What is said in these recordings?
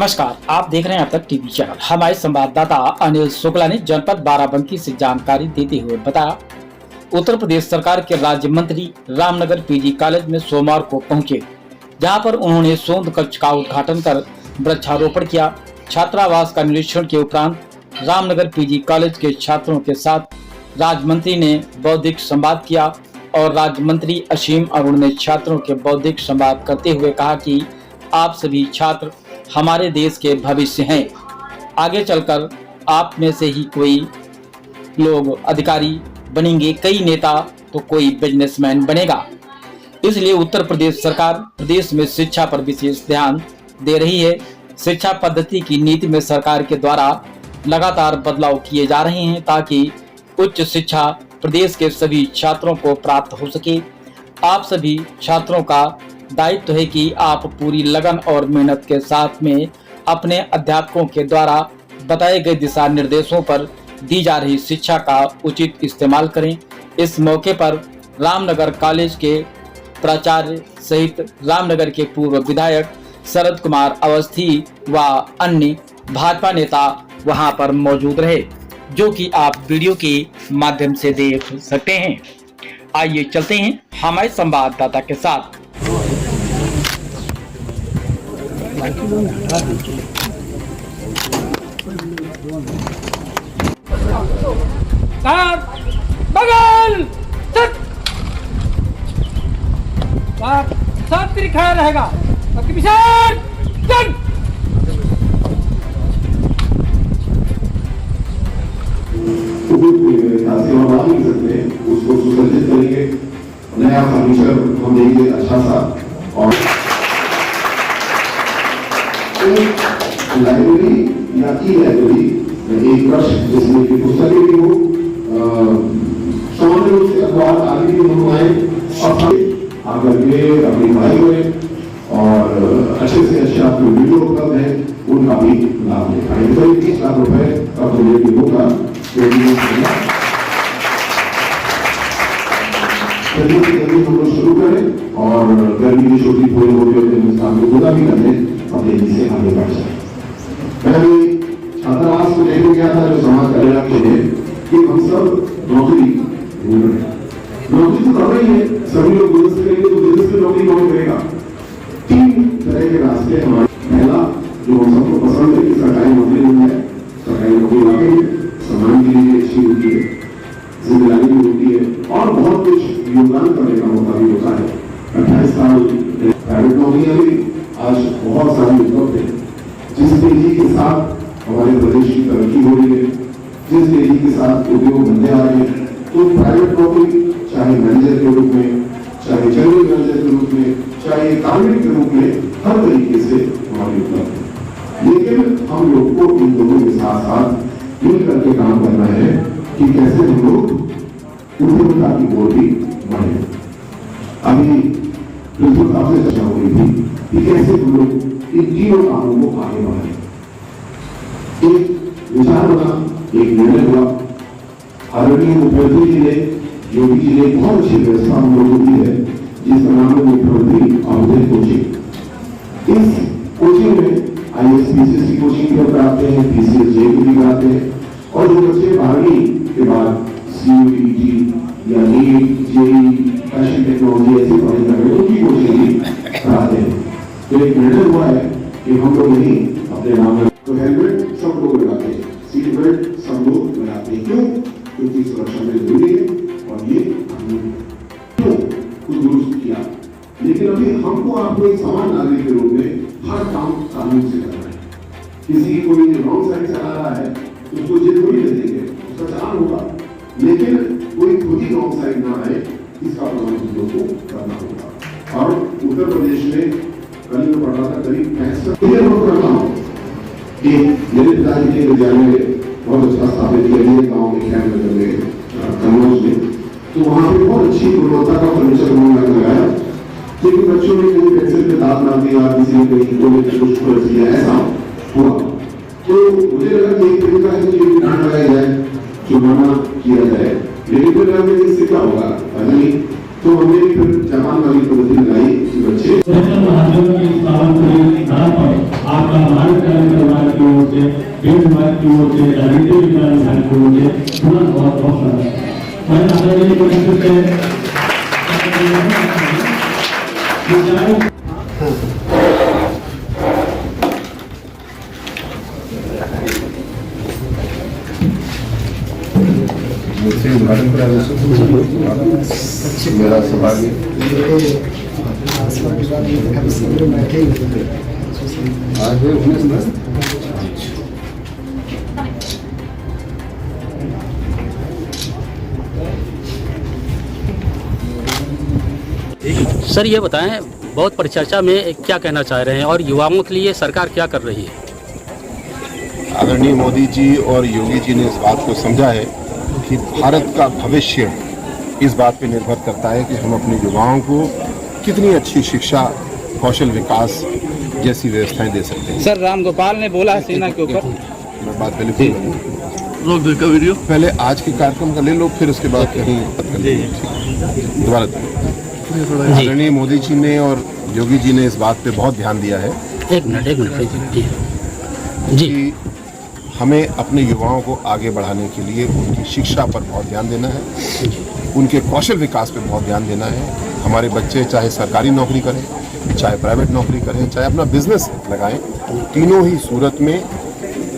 नमस्कार, आप देख रहे हैं अब तक टीवी चैनल। हमारे संवाददाता अनिल शुक्ला ने जनपद बाराबंकी से जानकारी देते हुए बताया, उत्तर प्रदेश सरकार के राज्य मंत्री रामनगर पीजी कॉलेज में सोमवार को पहुंचे, जहां पर उन्होंने शोध कक्ष का उद्घाटन कर वृक्षारोपण किया। छात्रावास का निरीक्षण के उपरांत रामनगर पीजी कॉलेज के छात्रों के साथ राज्य मंत्री ने बौद्धिक संवाद किया और राज्य मंत्री असीम अरुण ने छात्रों के बौद्धिक संवाद करते हुए कहा कि आप सभी छात्र हमारे देश के भविष्य हैं। आगे चलकर आप में से ही कोई लोग अधिकारी बनेंगे, कई नेता तो कोई बिजनेसमैन बनेगा। इसलिए उत्तर प्रदेश सरकार प्रदेश में शिक्षा पर विशेष ध्यान दे रही है। शिक्षा पद्धति की नीति में सरकार के द्वारा लगातार बदलाव किए जा रहे हैं ताकि उच्च शिक्षा प्रदेश के सभी छात्रों को प्राप्त हो सके। आप सभी छात्रों का दायित्व है कि आप पूरी लगन और मेहनत के साथ में अपने अध्यापकों के द्वारा बताए गए दिशा निर्देशों पर दी जा रही शिक्षा का उचित इस्तेमाल करें। इस मौके पर रामनगर कॉलेज के प्राचार्य सहित रामनगर के पूर्व विधायक शरद कुमार अवस्थी व अन्य भाजपा नेता वहां पर मौजूद रहे, जो कि आप वीडियो के माध्यम से देख सकते हैं। आइए चलते हैं हमारे संवाददाता के साथ। बगल सब तिरखा रहेगा। उसको सुसज्जित करेंगे, नया फर्नीचर हम देंगे अच्छा सा, और लाइब्रेरी या ई लाइब्रेरी एक कक्ष जिसमें की पुस्तकें भी हो, सामान्य रूप से अखबार आदि भी मंगवाएं और आकर के अपनी पढ़ाई करें और अच्छे से अच्छे आपको वीडियो उपलब्ध है उनका भी लाभ लें। 30 लाख रुपए का प्रोजेक्ट भी होगा, जल्दी हम लोग शुरू करें और गर्मी की छोटी थोड़ी मोटी अपने हिंदुस्तान को पूरा भी कर लें और तेजी से आगे बढ़ जाए। मैं भी छात्रावास को लेकर गया था जो समाज कल्याण के लिए कि हम सब नौकरी ढूंढ रहे हैं। नौकरी तो कर रही है, सभी लोग बिजनेस करेंगे तो बिजनेस की नौकरी कौन करेगा? 3 तरह के रास्ते हमारे। पहला जो हम सबको पसंद है कि सरकारी नौकरी मिल जाए। सरकारी नौकरी वाकई समाज के लिए अच्छी होती है, जिम्मेदारी भी होती है और बहुत कुछ योगदान करने का मौका भी होता है। 28 साल प्राइवेट नौकरियां भी आज बहुत सारी उपलब्ध है। जिस तेजी के साथ हमारे प्रदेश की तरक्की हो रही है, जिस तेजी के साथ उद्योग बनते आ रहे हैं, तो प्राइवेट नौकरी चाहे मैनेजर के रूप में, चाहे जनरल मैनेजर के रूप में, चाहे कार्मिक के रूप में, हर तरीके से हमारी उपलब्ध है। लेकिन हम लोग को इन दोनों के साथ साथ मिल करके काम करना है कि कैसे हम लोग उद्यमिता की ओर भी बढ़े। अभी प्रिंसिपल साहब से चर्चा हो रही थी कि कैसे हम लोग इन तीनों कामों को आगे बढ़ाएं। एक विचार बना, एक निर्णय हुआ। आदरणीय मुख्यमंत्री जी ने, योगी जी ने बहुत अच्छी व्यवस्था हम लोगों को दी है, जिसका नाम है मुख्यमंत्री अवधि कोचिंग। इस कोचिंग में IAS PCSC कोचिंग भी कराते हैं, PCS JEE भी कराते हैं और जो बच्चे 12वीं के बाद CUET या NEET, JEE, फैशन टेक्नोलॉजी ऐसी पढ़ाई कर रहे हैं, उनकी कोचिंग भी कराते हैं। तो एक निर्णय हुआ है कि हम लोग नहीं अपने नाम में, तो हेलमेट सब लोग लगाते हैं, सीट बेल्ट सब लोग लगाते हैं। क्यों? क्योंकि सुरक्षा में जरूरी है और ये क्यों कुछ दुरुस्त किया। लेकिन अभी हमको आपको एक समान नागरिक के रूप में हर काम कानून से करना है। किसी कोई रॉन्ग साइड चला रहा है तो उसको जेल थोड़ी दे देंगे, उसका चालान होगा, लेकिन कोई खुद ही रॉन्ग साइड ना आए इसका प्रबंध हम लोग को करना होगा। और उत्तर प्रदेश में कल में पढ़ रहा था करीब 65 करता हूँ कि मेरे पिताजी के विद्यालय बहुत अच्छा स्थापित किया गया गाँव में, खैर नगर में, कन्नौज में, तो वहाँ पे बहुत अच्छी गुणवत्ता का फर्नीचर उन्होंने लगाया। लेकिन बच्चों ने कहीं पेंसिल पे दाग मार दिया, किसी ने कहीं कुछ खोल दिया, ऐसा हुआ। तो मुझे लगा कि एक तरीका है कि डांट लगाई जाए, जुर्माना किया जाए, लेकिन फिर लगा कि इससे क्या होगा नहीं, तो हमने फिर जवान वाली पद्धति लगाई कि बच्चे आपका भारत कार्य परिवार की ओर से, केंद्र विभाग की ओर से, राजनीतिक विज्ञान विभाग की ओर से पूरा बहुत बहुत स्वागत। मैं आदरणीय मुख्यमंत्री मुझसे उद्घाटन करा मेरा सौभाग्य। सर ये बताएं, बहुत परिचर्चा में क्या कहना चाह रहे हैं और युवाओं के लिए सरकार क्या कर रही है? आदरणीय मोदी जी और योगी जी ने इस बात को समझा है कि भारत का भविष्य इस बात पर निर्भर करता है कि हम अपने युवाओं को कितनी अच्छी शिक्षा, कौशल विकास जैसी व्यवस्थाएं दे सकते हैं। सर रामगोपाल ने बोला है सेना के ऊपर, मैं बात पहले रोक देगा वीडियो, पहले आज के कार्यक्रम का ले लो, फिर उसके बाद कहीं दोबारा। आदरणीय मोदी जी ने और योगी जी ने इस बात पे बहुत ध्यान दिया है एक मिनट जी, कि हमें अपने युवाओं को आगे बढ़ाने के लिए उनकी शिक्षा पर बहुत ध्यान देना है, उनके कौशल विकास पर बहुत ध्यान देना है। हमारे बच्चे चाहे सरकारी नौकरी करें, चाहे प्राइवेट नौकरी करें, चाहे अपना बिजनेस लगाएं, तीनों ही सूरत में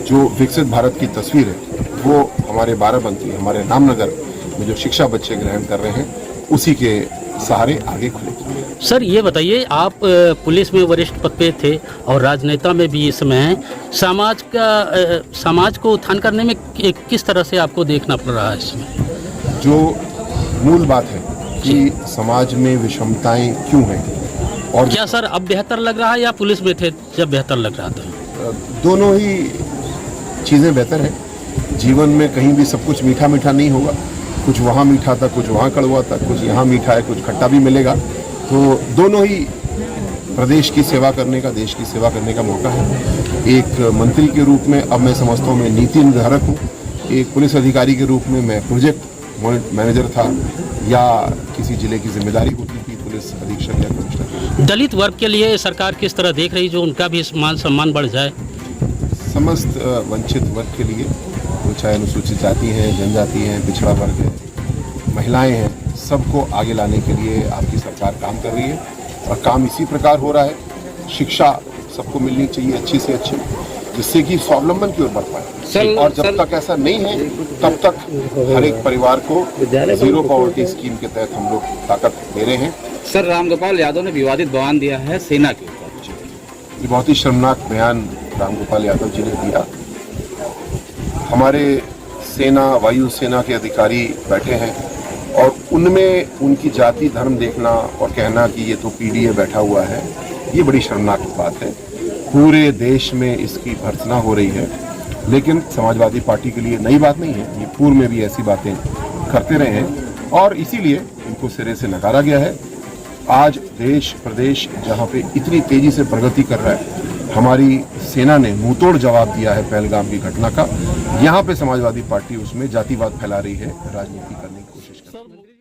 जो विकसित भारत की तस्वीर है वो हमारे बाराबंकी, हमारे रामनगर में जो शिक्षा बच्चे ग्रहण कर रहे हैं उसी के सहारे आगे खुलेगी। सर ये बताइए, आप पुलिस में वरिष्ठ पद पे थे और राजनेता में भी इस समय हैं, समाज को उत्थान करने में किस तरह से आपको देखना पड़ रहा है इसमें? जो मूल बात है कि समाज में विषमताएं क्यों हैं, और क्या सर अब बेहतर लग रहा है या पुलिस में थे जब बेहतर लग रहा था? दोनों ही चीज़ें बेहतर हैं। जीवन में कहीं भी सब कुछ मीठा मीठा नहीं होगा, कुछ वहाँ मीठा था, कुछ वहाँ कड़वा था, कुछ यहाँ मीठा है, कुछ खट्टा भी मिलेगा। तो दोनों ही प्रदेश की सेवा करने का, देश की सेवा करने का मौका है। एक मंत्री के रूप में अब मैं समझता हूँ मैं नीति निर्धारक हूँ, एक पुलिस अधिकारी के रूप में मैं प्रोजेक्ट मैनेजर था, या किसी जिले की जिम्मेदारी होती थी पुलिस अधीक्षक या कमिश्नर। दलित वर्ग के लिए सरकार किस तरह देख रही, जो उनका भी मान सम्मान बढ़ जाए? समस्त वंचित वर्ग के लिए, वो चाहे अनुसूचित जाति हैं, जनजाति हैं, पिछड़ा वर्ग है, महिलाएं हैं, सबको आगे लाने के लिए आपकी सरकार काम कर रही है और काम इसी प्रकार हो रहा है। शिक्षा सबको मिलनी चाहिए अच्छी से अच्छी, जिससे कि स्वावलंबन की ओर बढ़ पाए। और जब तक ऐसा नहीं है तब तक हर एक परिवार को जीरो पॉवर्टी स्कीम के तहत हम लोग ताकत दे रहे हैं। सर रामगोपाल यादव ने विवादित बयान दिया है सेना के ऊपर। ये बहुत ही शर्मनाक बयान रामगोपाल यादव जी ने दिया। हमारे सेना, वायुसेना के अधिकारी बैठे हैं और उनमें उनकी जाति धर्म देखना और कहना कि ये तो पीडीए बैठा हुआ है, ये बड़ी शर्मनाक बात है। पूरे देश में इसकी भर्त्सना हो रही है, लेकिन समाजवादी पार्टी के लिए नई बात नहीं है। ये पूर्व में भी ऐसी बातें करते रहे हैं और इसीलिए इनको सिरे से नकारा गया है। आज देश प्रदेश जहाँ पे इतनी तेजी से प्रगति कर रहा है, हमारी सेना ने मुंहतोड़ जवाब दिया है पहलगाम की घटना का। यहाँ पे समाजवादी पार्टी उसमें जातिवाद फैला रही है, राजनीति करने की कोशिश कर रही है।